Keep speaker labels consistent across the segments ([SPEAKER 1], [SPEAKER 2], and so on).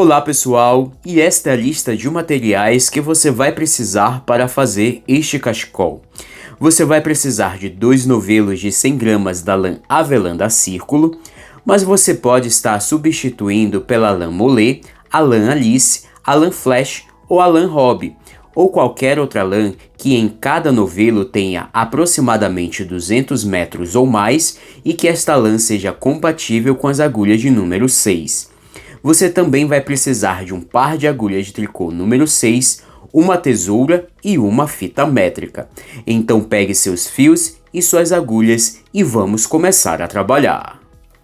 [SPEAKER 1] Olá pessoal, e esta é a lista de materiais que você vai precisar para fazer este cachecol. Você vai precisar de 2 novelos de 100 gramas da lã avelã da Círculo, mas você pode estar substituindo pela lã Mollet, a lã Alice, a lã Flash ou a lã Hobby, ou qualquer outra lã que em cada novelo tenha aproximadamente 200 metros ou mais e que esta lã seja compatível com as agulhas de número 6. Você também vai precisar de um par de agulhas de tricô número 6, uma tesoura e uma fita métrica. Então pegue seus fios e suas agulhas e vamos começar a trabalhar.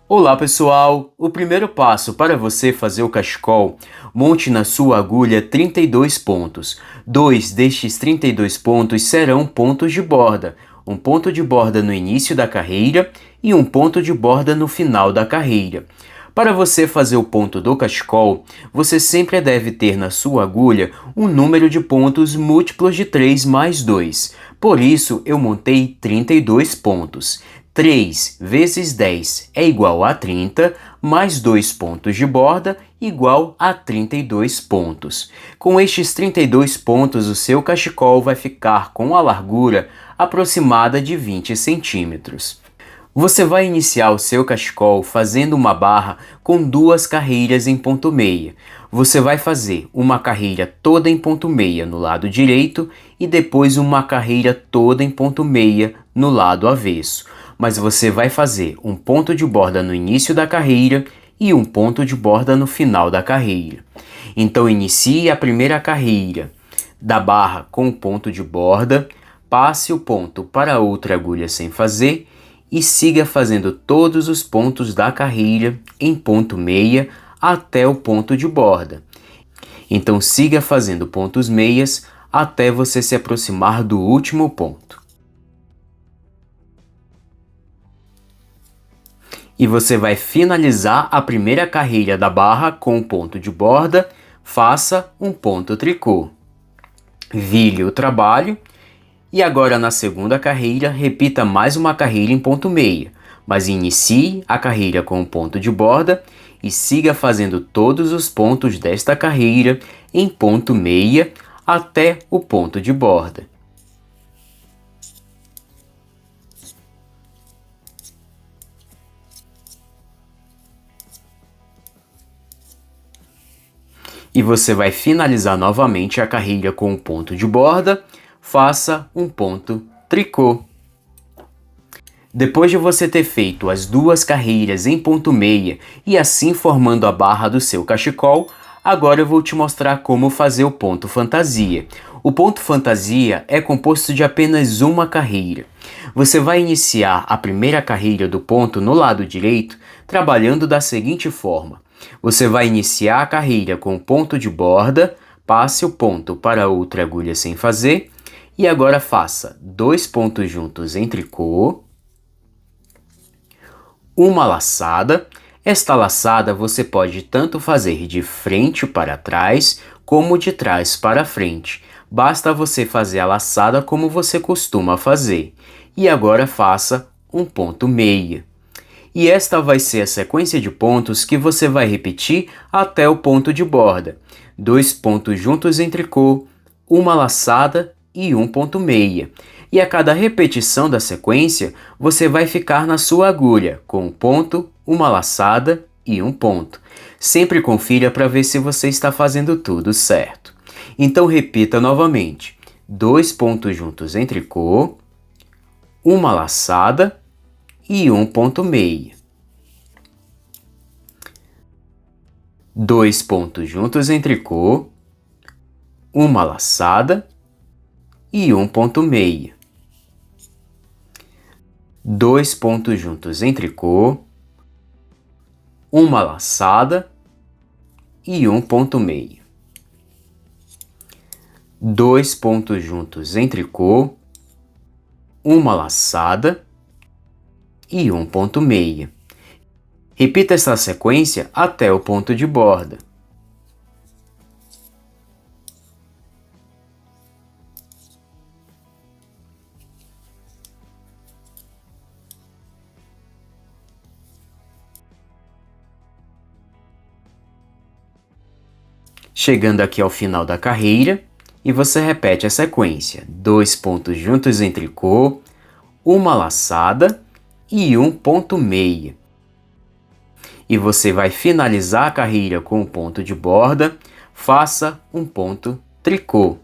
[SPEAKER 1] Olá pessoal! O primeiro passo para você fazer o cachecol, monte na sua agulha 32 pontos. 2 destes 32 pontos serão pontos de borda. Um ponto de borda no início da carreira e um ponto de borda no final da carreira. Para você fazer o ponto do cachecol, você sempre deve ter na sua agulha um número de pontos múltiplos de 3 mais 2. Por isso, eu montei 32 pontos. 3 vezes 10 é igual a 30, mais 2 pontos de borda igual a 32 pontos. Com estes 32 pontos, o seu cachecol vai ficar com a largura aproximada de 20 centímetros. Você vai iniciar o seu cachecol fazendo uma barra com 2 carreiras em ponto meia. Você vai fazer uma carreira toda em ponto meia no lado direito e depois uma carreira toda em ponto meia no lado avesso. Mas você vai fazer um ponto de borda no início da carreira e um ponto de borda no final da carreira. Então inicie a primeira carreira da barra com o ponto de borda, passe o ponto para outra agulha sem fazer e siga fazendo todos os pontos da carreira em ponto meia até o ponto de borda. Então siga fazendo pontos meias até você se aproximar do último ponto. E você vai finalizar a primeira carreira da barra com o ponto de borda, faça um ponto tricô. Vire o trabalho. E agora na segunda carreira, repita mais uma carreira em ponto meia, mas inicie a carreira com um ponto de borda e siga fazendo todos os pontos desta carreira em ponto meia até o ponto de borda. E você vai finalizar novamente a carreira com um ponto de borda, faça um ponto tricô. Depois de você ter feito as 2 carreiras em ponto meia e assim formando a barra do seu cachecol, agora eu vou te mostrar como fazer o ponto fantasia. O ponto fantasia é composto de apenas uma carreira. Você vai iniciar a primeira carreira do ponto no lado direito, trabalhando da seguinte forma. Você vai iniciar a carreira com o ponto de borda, passe o ponto para outra agulha sem fazer, e agora faça 2 pontos juntos em tricô, uma laçada. Esta laçada você pode tanto fazer de frente para trás, como de trás para frente. Basta você fazer a laçada como você costuma fazer. E agora faça um ponto meia. E esta vai ser a sequência de pontos que você vai repetir até o ponto de borda. 2 pontos juntos em tricô, uma laçada e um ponto meia. E a cada repetição da sequência, você vai ficar na sua agulha, com um ponto, uma laçada e um ponto. Sempre confira para ver se você está fazendo tudo certo. Então repita novamente. 2 pontos juntos em tricô, uma laçada e um ponto meia. 2 pontos juntos em tricô, uma laçada e um ponto meia. 2 pontos juntos em tricô, uma laçada e um ponto meia. 2 pontos juntos em tricô, uma laçada e um ponto meia. Repita essa sequência até o ponto de borda. Chegando aqui ao final da carreira, e você repete a sequência: 2 pontos juntos em tricô, uma laçada e um ponto meia. E você vai finalizar a carreira com um ponto de borda, faça um ponto tricô.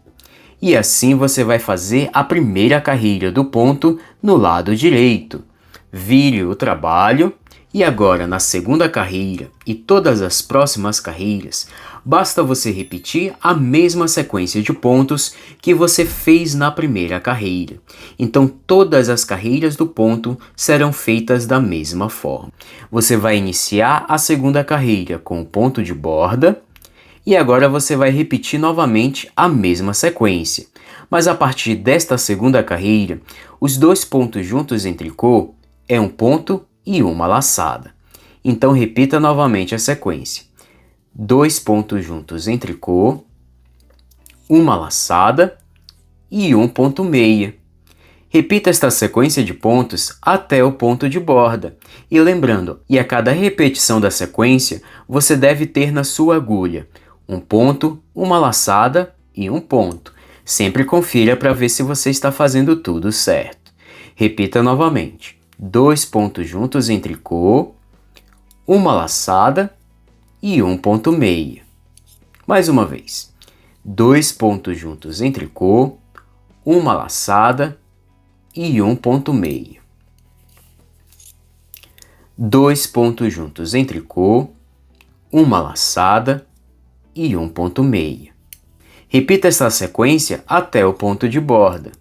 [SPEAKER 1] E assim você vai fazer a primeira carreira do ponto no lado direito. Vire o trabalho e agora na segunda carreira e todas as próximas carreiras, basta você repetir a mesma sequência de pontos que você fez na primeira carreira. Então todas as carreiras do ponto serão feitas da mesma forma. Você vai iniciar a segunda carreira com o ponto de borda, e agora você vai repetir novamente a mesma sequência. Mas a partir desta segunda carreira, os 2 pontos juntos em tricô é um ponto e uma laçada. Então repita novamente a sequência: 2 pontos juntos em tricô, uma laçada e um ponto meia. Repita esta sequência de pontos até o ponto de borda. E lembrando, a cada repetição da sequência, você deve ter na sua agulha um ponto, uma laçada e um ponto. Sempre confira para ver se você está fazendo tudo certo. Repita novamente: 2 pontos juntos em tricô, uma laçada e um ponto meia. Mais uma vez: 2 pontos juntos em tricô, uma laçada e um ponto meia. 2 pontos juntos em tricô, uma laçada e um ponto meia. Repita esta sequência até o ponto de borda.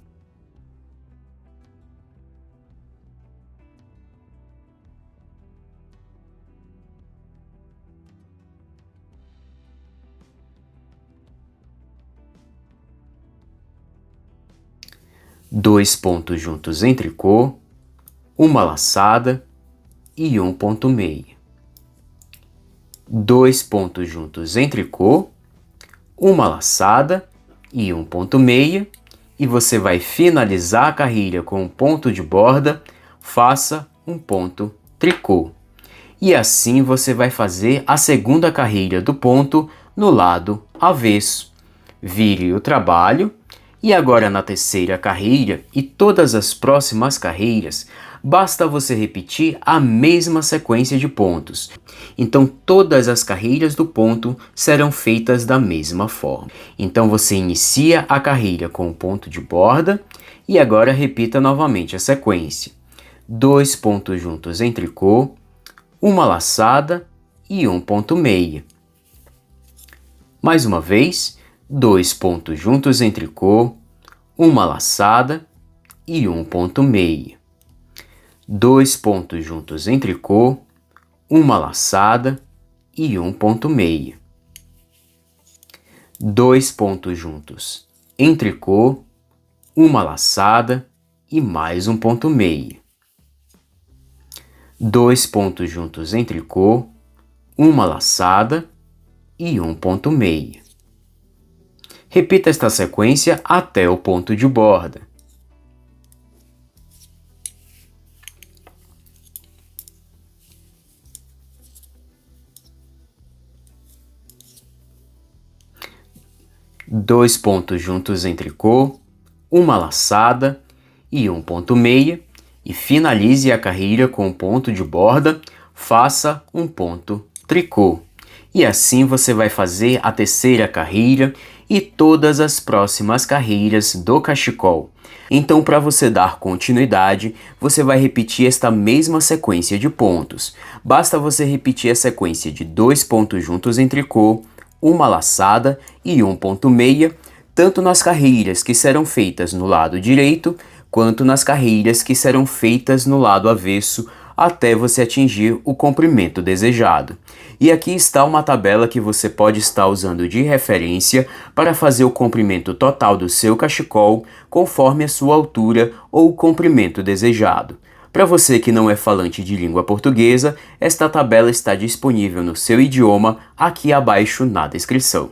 [SPEAKER 1] Dois pontos juntos em tricô, uma laçada e um ponto meia. 2 pontos juntos em tricô, uma laçada e um ponto meia, e você vai finalizar a carreira com um ponto de borda, faça um ponto tricô. E assim você vai fazer a segunda carreira do ponto no lado avesso. Vire o trabalho e agora na terceira carreira e todas as próximas carreiras, basta você repetir a mesma sequência de pontos. Então todas as carreiras do ponto serão feitas da mesma forma. Então você inicia a carreira com o ponto de borda e agora repita novamente a sequência: 2 pontos juntos em tricô, uma laçada e um ponto meia. Mais uma vez: 2 pontos juntos em tricô, uma laçada e um ponto meia. 2 pontos juntos em tricô, uma laçada e um ponto meia. 2 pontos juntos em tricô, uma laçada e mais um ponto meia. 2 pontos juntos em tricô, uma laçada e um ponto meia. Repita esta sequência até o ponto de borda. Dois pontos juntos em tricô, uma laçada e um ponto meia, e finalize a carreira com um ponto de borda, faça um ponto tricô. E assim você vai fazer a terceira carreira e todas as próximas carreiras do cachecol. Então, para você dar continuidade, você vai repetir esta mesma sequência de pontos. Basta você repetir a sequência de 2 pontos juntos em tricô, uma laçada e um ponto meia, tanto nas carreiras que serão feitas no lado direito, quanto nas carreiras que serão feitas no lado avesso, até você atingir o comprimento desejado. E aqui está uma tabela que você pode estar usando de referência para fazer o comprimento total do seu cachecol conforme a sua altura ou o comprimento desejado. Para você que não é falante de língua portuguesa, esta tabela está disponível no seu idioma aqui abaixo na descrição.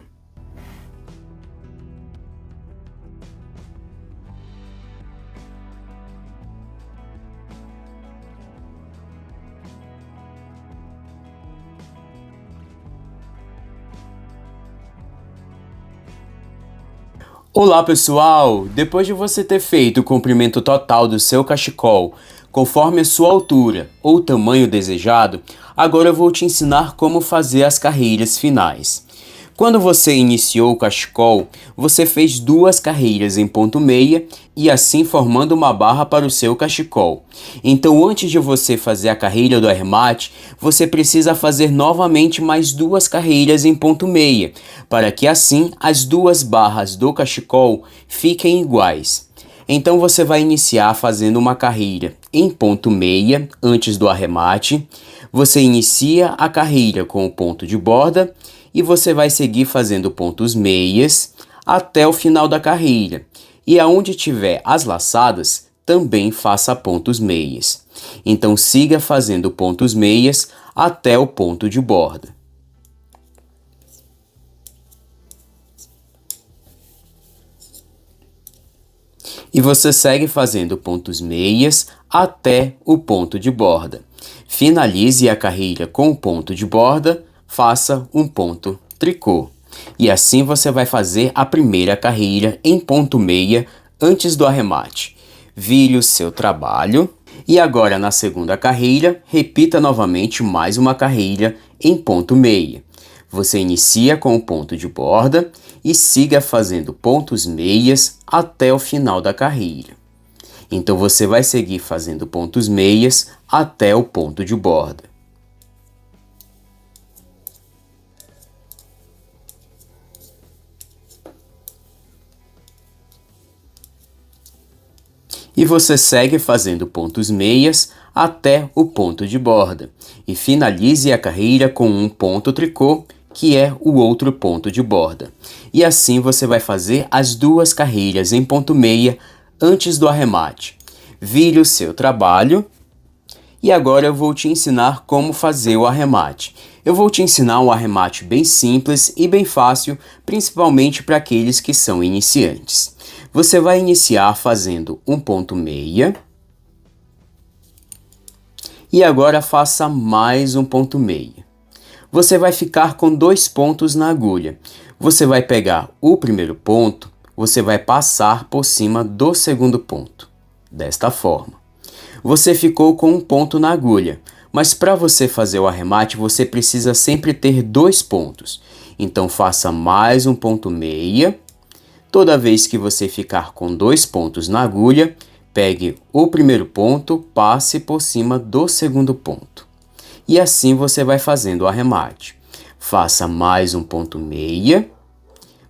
[SPEAKER 1] Olá pessoal! Depois de você ter feito o comprimento total do seu cachecol, conforme a sua altura ou tamanho desejado, agora eu vou te ensinar como fazer as carreiras finais. Quando você iniciou o cachecol, você fez 2 carreiras em ponto meia e assim formando uma barra para o seu cachecol. Então antes de você fazer a carreira do arremate, você precisa fazer novamente mais 2 carreiras em ponto meia, para que assim as 2 barras do cachecol fiquem iguais. Então você vai iniciar fazendo uma carreira em ponto meia antes do arremate, você inicia a carreira com o ponto de borda, e você vai seguir fazendo pontos meias até o final da carreira. E aonde tiver as laçadas, também faça pontos meias. Então siga fazendo pontos meias até o ponto de borda. E você segue fazendo pontos meias até o ponto de borda. Finalize a carreira com o ponto de borda, faça um ponto tricô. E assim você vai fazer a primeira carreira em ponto meia antes do arremate. Vire o seu trabalho e agora na segunda carreira, repita novamente mais uma carreira em ponto meia. Você inicia com o ponto de borda e siga fazendo pontos meias até o final da carreira. Então você vai seguir fazendo pontos meias até o ponto de borda. E você segue fazendo pontos meias até o ponto de borda. E finalize a carreira com um ponto tricô, que é o outro ponto de borda. E assim você vai fazer as 2 carreiras em ponto meia antes do arremate. Vire o seu trabalho. E agora eu vou te ensinar como fazer o arremate. Eu vou te ensinar um arremate bem simples e bem fácil, principalmente para aqueles que são iniciantes. Você vai iniciar fazendo um ponto meia. E agora faça mais um ponto meia. Você vai ficar com 2 pontos na agulha. Você vai pegar o primeiro ponto, você vai passar por cima do segundo ponto. Desta forma. Você ficou com um ponto na agulha, mas para você fazer o arremate você precisa sempre ter 2 pontos. Então faça mais um ponto meia. Toda vez que você ficar com 2 pontos na agulha, pegue o primeiro ponto, passe por cima do segundo ponto. E assim você vai fazendo o arremate. Faça mais um ponto meia.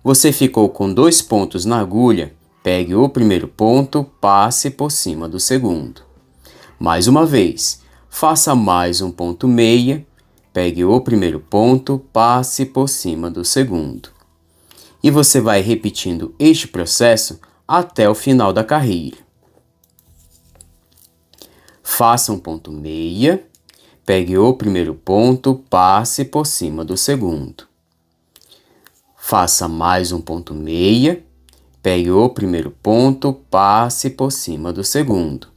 [SPEAKER 1] Você ficou com 2 pontos na agulha, pegue o primeiro ponto, passe por cima do segundo. Mais uma vez, faça mais um ponto meia, pegue o primeiro ponto, passe por cima do segundo. E você vai repetindo este processo até o final da carreira. Faça um ponto meia, pegue o primeiro ponto, passe por cima do segundo. Faça mais um ponto meia, pegue o primeiro ponto, passe por cima do segundo.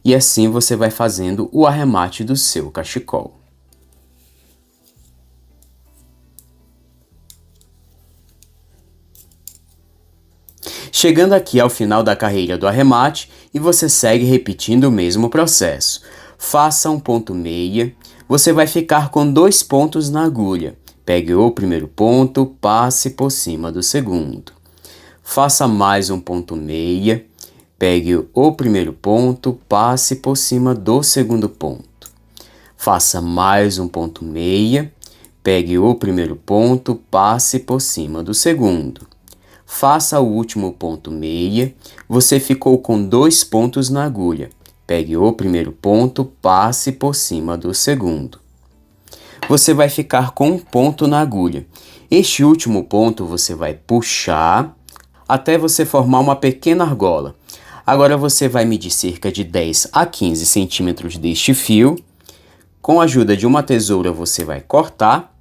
[SPEAKER 1] E assim você vai fazendo o arremate do seu cachecol. Chegando aqui ao final da carreira do arremate e você segue repetindo o mesmo processo. Faça um ponto meia, você vai ficar com 2 pontos na agulha. Pegue o primeiro ponto, passe por cima do segundo. Faça mais um ponto meia, pegue o primeiro ponto, passe por cima do segundo ponto. Faça mais um ponto meia, pegue o primeiro ponto, passe por cima do segundo. Faça o último ponto meia, você ficou com 2 pontos na agulha. Pegue o primeiro ponto, passe por cima do segundo. Você vai ficar com um ponto na agulha. Este último ponto você vai puxar até você formar uma pequena argola. Agora você vai medir cerca de 10 a 15 centímetros deste fio. Com a ajuda de uma tesoura você vai cortar.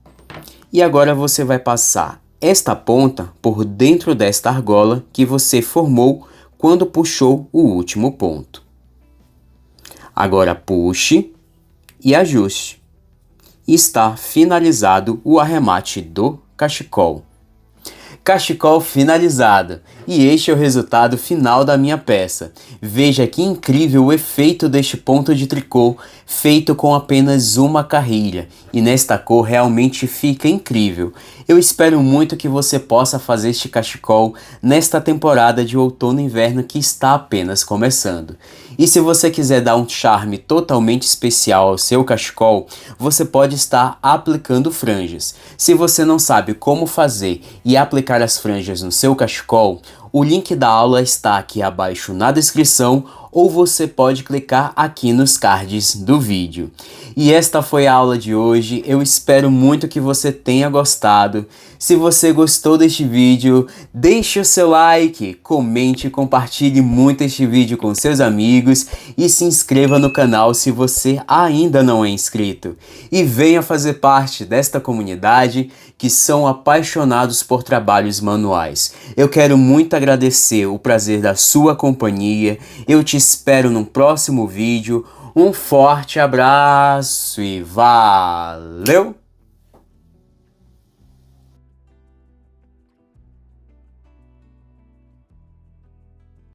[SPEAKER 1] E agora você vai passar esta ponta por dentro desta argola que você formou quando puxou o último ponto. Agora puxe e ajuste. E está finalizado o arremate do cachecol. Cachecol finalizado. E este é o resultado final da minha peça. Veja que incrível o efeito deste ponto de tricô feito com apenas uma carrilha. E nesta cor realmente fica incrível. Eu espero muito que você possa fazer este cachecol nesta temporada de outono e inverno que está apenas começando. E se você quiser dar um charme totalmente especial ao seu cachecol, você pode estar aplicando franjas. Se você não sabe como fazer e aplicar as franjas no seu cachecol, o link da aula está aqui abaixo na descrição ou você pode clicar aqui nos cards do vídeo. E esta foi a aula de hoje, eu espero muito que você tenha gostado. Se você gostou deste vídeo, deixe o seu like, comente e compartilhe muito este vídeo com seus amigos e se inscreva no canal se você ainda não é inscrito. E venha fazer parte desta comunidade que são apaixonados por trabalhos manuais. Eu quero muito agradecer o prazer da sua companhia, eu te espero no próximo vídeo. Um forte abraço e valeu!